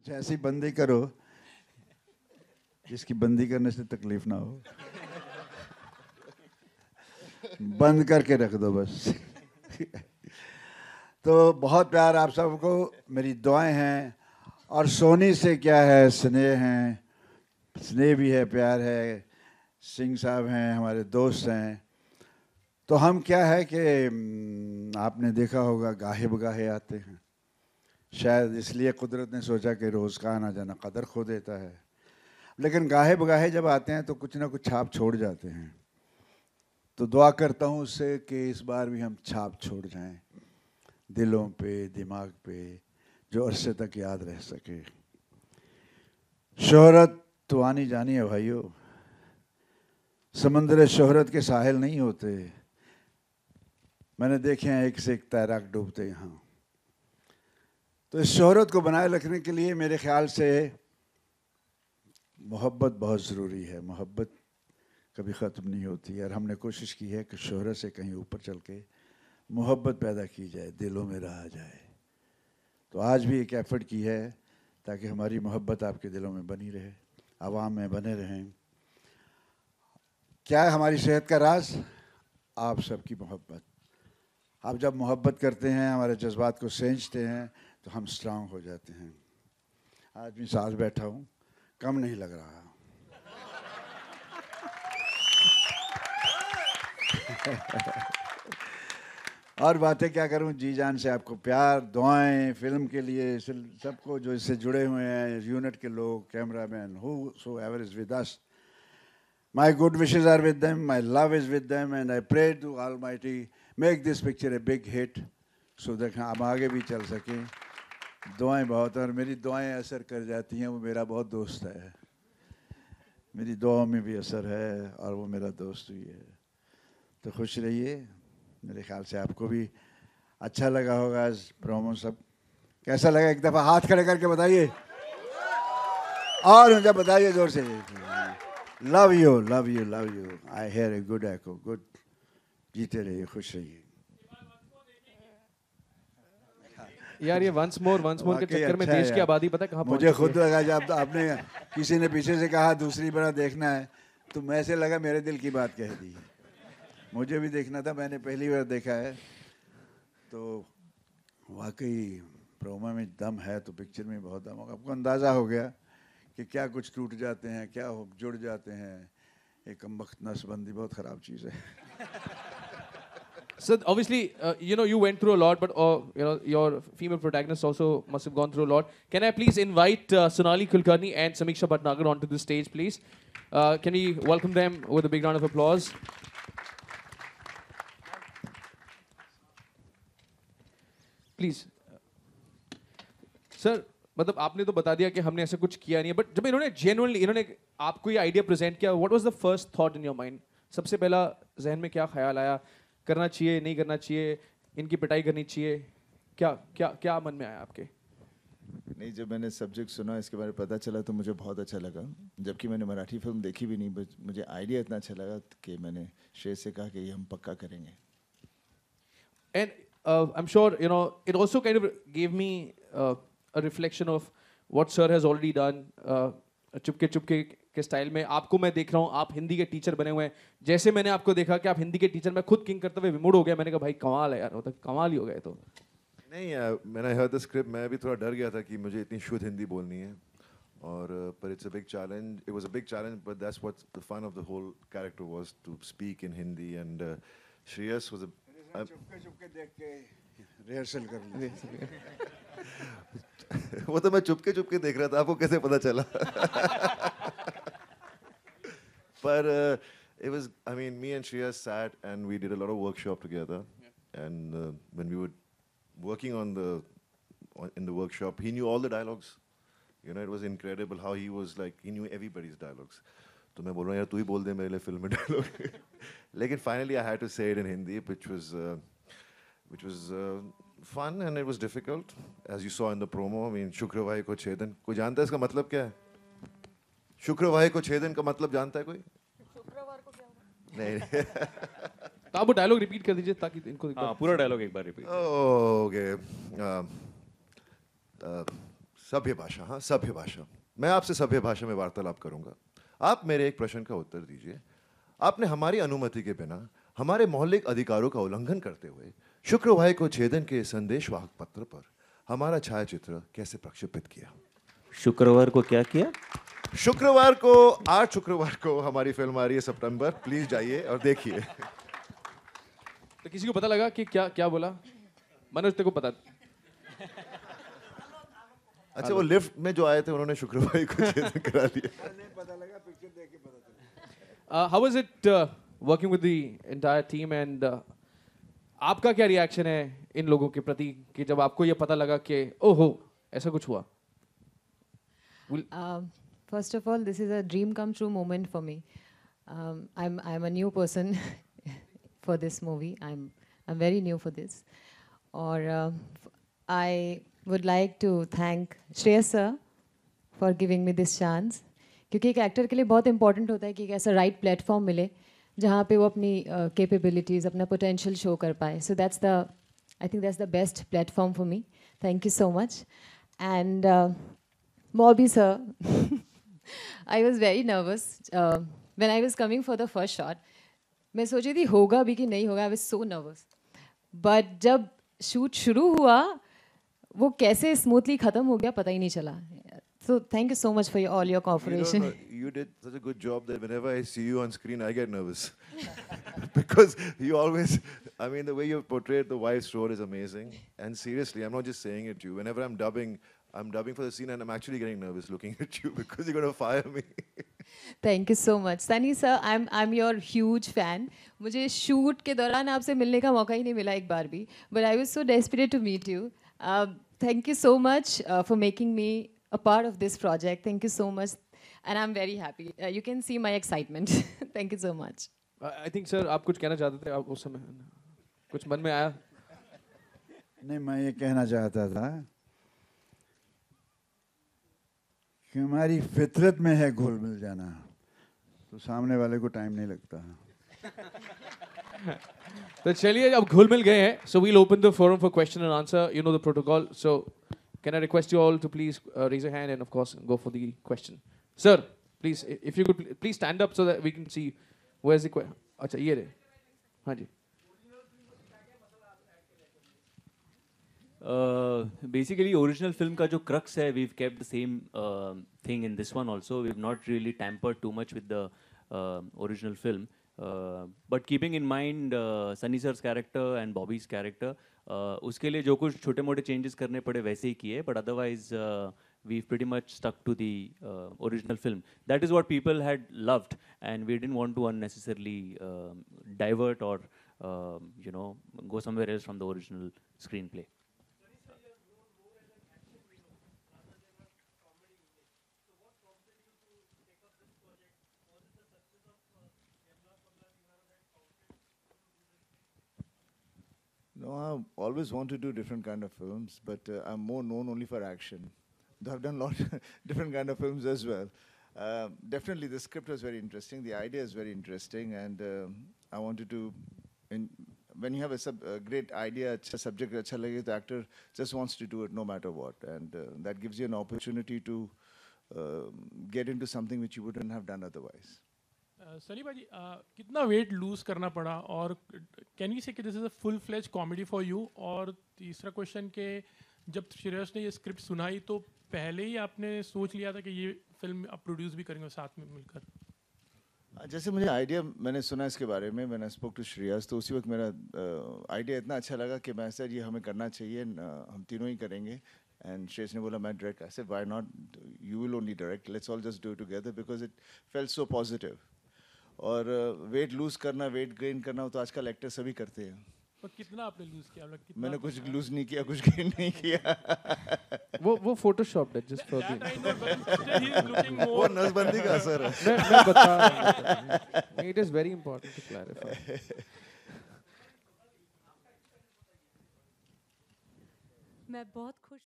कुछ ऐसी बंदी करो जिसकी बंदी करने से तकलीफ ना हो। बंद करके रख दो बस। तो बहुत प्यार आप सबको, मेरी दुआएं हैं। और सोनी से क्या है, स्नेह है, स्नेह भी है, प्यार है। सिंह साहब हैं, हमारे दोस्त हैं। तो हम क्या है कि आपने देखा होगा गाहे बगाहे आते हैं, शायद इसलिए कुदरत ने सोचा कि रोज़ का आना जाना कदर खो देता है। लेकिन गाहे बगाहे जब आते हैं तो कुछ ना कुछ छाप छोड़ जाते हैं। तो दुआ करता हूँ उससे कि इस बार भी हम छाप छोड़ जाएं दिलों पे, दिमाग पे, जो अरसे तक याद रह सके। शोहरत तो आनी जानी है भाइयों, समंदर शोहरत के साहिल नहीं होते। मैंने देखे हैं एक से एक तैराक डूबते यहाँ। तो इस शोहरत को बनाए रखने के लिए मेरे ख्याल से मोहब्बत बहुत ज़रूरी है। मोहब्बत कभी ख़त्म नहीं होती, और हमने कोशिश की है कि शोहरत से कहीं ऊपर चल के मोहब्बत पैदा की जाए, दिलों में रहा जाए। तो आज भी एक एफ़र्ट की है ताकि हमारी मोहब्बत आपके दिलों में बनी रहे, आवाम में बने रहें। क्या है हमारी सेहत का राज? आप सबकी मोहब्बत। आप जब मोहब्बत करते हैं, हमारे जज्बात को सेंचते हैं, तो हम स्ट्रांग हो जाते हैं। आज भी साथ बैठा हूँ, कम नहीं लग रहा। और बातें क्या करूं, जी जान से आपको प्यार, दुआएं फिल्म के लिए, सबको जो इससे जुड़े हुए हैं, यूनिट के लोग, cameraman, whosoever is with us, my good wishes are with them, my love is with them, and I pray to almighty make this picture a big hit so that हम आगे भी चल सकें। दुआएं बहुत, और मेरी दुआएं असर कर जाती हैं। वो मेरा बहुत दोस्त है, मेरी दुआओं में भी असर है, और वो मेरा दोस्त भी है। तो खुश रहिए। मेरे ख्याल से आपको भी अच्छा लगा होगा आज प्रोमो। सब कैसा लगा, एक दफ़ा हाथ खड़े करके बताइए, और मुझे बताइए जोर से। Love you, love you, love you. I hear a good echo, good. जीते रहिए, खुश रहिए। यार ये वंस मोर के चक्कर में अच्छा देश की यार, आबादी पता है कहाँ पहुंच मुझे चुकी खुद है? लगा जब आपने किसी ने पीछे से कहा दूसरी बार देखना है, तो मैं से लगा मेरे दिल की बात कह दी। मुझे भी देखना था, मैंने पहली बार देखा है। तो वाकई प्रोमो में दम है, तो पिक्चर में बहुत दम होगा। आपको अंदाज़ा हो गया कि क्या कुछ टूट जाते हैं, क्या जुड़ जाते हैं। एक कमबख्त नसबंदी बहुत ख़राब चीज़ है। So obviously, you went through a lot, but your female protagonists also must have gone through a lot. Can I please invite Sonali Kulkarni and Samiksha Bhatnagar onto the stage, please? Can we welcome them with a big round of applause? Please. Sir, मतलब आपने तो बता दिया कि हमने ऐसा कुछ किया नहीं है, बट जब इन्होंने आपको ये आइडिया प्रेजेंट किया, what was the first thought in your mind? सबसे पहला जहन में क्या ख्याल आया? करना चाहिए, नहीं करना चाहिए, इनकी पिटाई करनी चाहिए, क्या क्या क्या मन में आया आपके? नहीं, जब मैंने सब्जेक्ट सुना, इसके बारे में पता चला, तो मुझे बहुत अच्छा लगा। जबकि मैंने मराठी फिल्म देखी भी नहीं, बट मुझे आइडिया इतना अच्छा लगा कि मैंने शेर से कहा कि ये हम पक्का करेंगे। And I'm sure it also kind of gave me a reflection of what sir has already done. Chupke Chupke के स्टाइल में आपको मैं देख रहा हूँ, आप हिंदी के टीचर बने हुए हैं। जैसे मैंने आपको देखा कि आप हिंदी के टीचर, मैं खुद किंग करते हुए विमुड़ हो गया। मैंने कहा भाई कमाल है यार, वो तो कमाल ही हो गए। तो नहीं, मैंने हर्ड द स्क्रिप्ट, मैं भी थोड़ा डर गया था कि मुझे इतनी शुद्ध हिंदी बोलनी है, और पर it's a big challenge, it was a big challenge, but that's what the fun of the whole character was, to speak in Hindi. And Shreyas was चुपके चुपके देख के रिहर्सल कर ली। वो तो मैं चुपके चुपके देख रहा था, आपको कैसे पता चला? पर it was, I mean, me and Shreya sat and we did a lot of workshop together. And when we were working in the workshop, he knew all the dialogues. It was incredible how he was like, he knew everybody's dialogues. तो मैं बोल रहा हूँ यार तू ही बोल दे मेरे लिए फिल्म में डायलॉग। लेकिन finally I had to say it in Hindi, which was fun, and it was difficult, as you saw in the promo. I mean, शुक्रवाही को छेदन, कोई जानता है इसका मतलब क्या है? शुक्रवाही को छेदन का मतलब जानता है कोई? शुक्रवार को क्या होगा? नहीं। तो आप वो डायलॉग रिपीट कर दीजिए ताकि इनको पूरा डायलॉग एक बार रिपीट। ओके। सभ्य भाषा, हाँ सभ्य भाषा। मैं आपसे सभ्य भाषा में वार्तालाप करूंगा। आप मेरे एक प्रश्न का उत्तर दीजिए। आपने हमारी अनुमति के बिना हमारे मौलिक अधिकारों का उल्लंघन करते हुए शुक्रवार को छेदन के संदेशवाहक पत्र पर हमारा छायाचित्र कैसे प्रक्षेपित किया? शुक्रवार को क्या किया? शुक्रवार को, 8 शुक्रवार को हमारी फिल्म आ रही है सितंबर, प्लीज जाइए और देखिए। तो किसी को पता लगा कि क्या क्या बोला? मनोज तेरे को पता? अच्छा, वो लिफ्ट में जो आए थे उन्होंने शुक्रवार को छेदन करा दिया। How was it working with the entire team and आपका क्या रिएक्शन है इन लोगों के प्रति कि जब आपको ये पता लगा कि ओहो ऐसा कुछ हुआ? First of all, this is a dream come true moment for me. I'm a new person for this movie. I'm very new for this. और I would like to thank Shreyas sir for giving me this chance. क्योंकि एक actor के लिए बहुत important होता है कि एक ऐसा राइट प्लेटफॉर्म मिले जहाँ पे वो अपनी कैपेबिलिटीज़ अपना पोटेंशियल शो कर पाए. So that's the I think that's the best platform for me. Thank you so much. And Bobby sir, I was very nervous when I was coming for the first shot. मैं सोची थी होगा भी कि नहीं होगा. I was so nervous. But जब shoot शुरू हुआ वो कैसे स्मूथली ख़त्म हो गया पता ही नहीं चला. So thank you so much for all your cooperation. You did such a good job that whenever I see you on screen, I get nervous. Because you always, I mean, the way you portrayed the wife's role is amazing. And seriously, I'm not just saying it to you. Whenever I'm dubbing for the scene and I'm actually getting nervous looking at you because you're going to fire me. Thank you so much. Sunny sir, I'm your huge fan. मुझे shoot के दौरान आपसे मिलने का मौका ही नहीं मिला एक बार भी. But I was so desperate to meet you. Thank you so much for making me a part of this project. Thank you so much. And I'm very happy. You can see my excitement. Thank you so much. I think sir आप कुछ कहना चाहते थे आप उस समय कुछ मन में आया? नहीं, मैं ये कहना चाहता था कि हमारी फितरत में है घुल मिल जाना, तो सामने वाले को टाइम नहीं लगता. तो चलिए अब घुल मिल गए हैं. So we'll open the forum for question and answer. You know the protocol. So can I request you all to please raise your hand and of course go for the question. Sir, please, if you could please stand up so that we can see where's the question. अच्छा ये रहे. हाँ जी. Basically original film का जो crux है, we've kept the same thing in this one also. We've not really tampered too much with the original film. But keeping in mind Sunny sir's character and Bobby's character, उसके लिए जो कुछ छोटे मोटे changes करने पड़े वैसे ही किए. But otherwise we've pretty much stuck to the original film. That is what people had loved, and we didn't want to unnecessarily divert or go somewhere else from the original screenplay. No, I always want to do different kind of films, but I'm more known only for action. Though I've done a lot different kind of films as well. Definitely, the script was very interesting. The idea is very interesting, and I wanted to. When you have a great idea, a subject, अच्छा लगे, the actor just wants to do it no matter what, and that gives you an opportunity to get into something which you wouldn't have done otherwise. Sunny भाजी कितना weight lose करना पड़ा और can we say कि this is a full fledge comedy for you. और तीसरा question के जब श्रेयस ने ये स्क्रिप्ट सुनाई तो पहले ही आपने सोच लिया था कि ये फिल्म आप प्रोड्यूस भी करेंगे साथ में मिलकर? जैसे मुझे आइडिया मैंने सुना इसके बारे में, मैंने स्पोक टू श्रेयस, तो उसी वक्त मेरा आइडिया इतना अच्छा लगा कि मैं सर ये हमें करना चाहिए, हम तीनों ही करेंगे. And Shreyas ने बोला मैं direct. I said why not? You will only direct. Let's all just do it together because it felt so positive. और वेट लूज करना, वेट गेन करना तो आजकल एक्टर सभी करते हैं. तो कितना आपने लूज किया? मैंने कुछ लूज नहीं किया, कुछ गेन नहीं किया. वो फोटोशॉप है जस्ट फॉर वो नसबंदी का असर है. मैं बता रहा हूं. It is very important to clarify. मैं बहुत खुश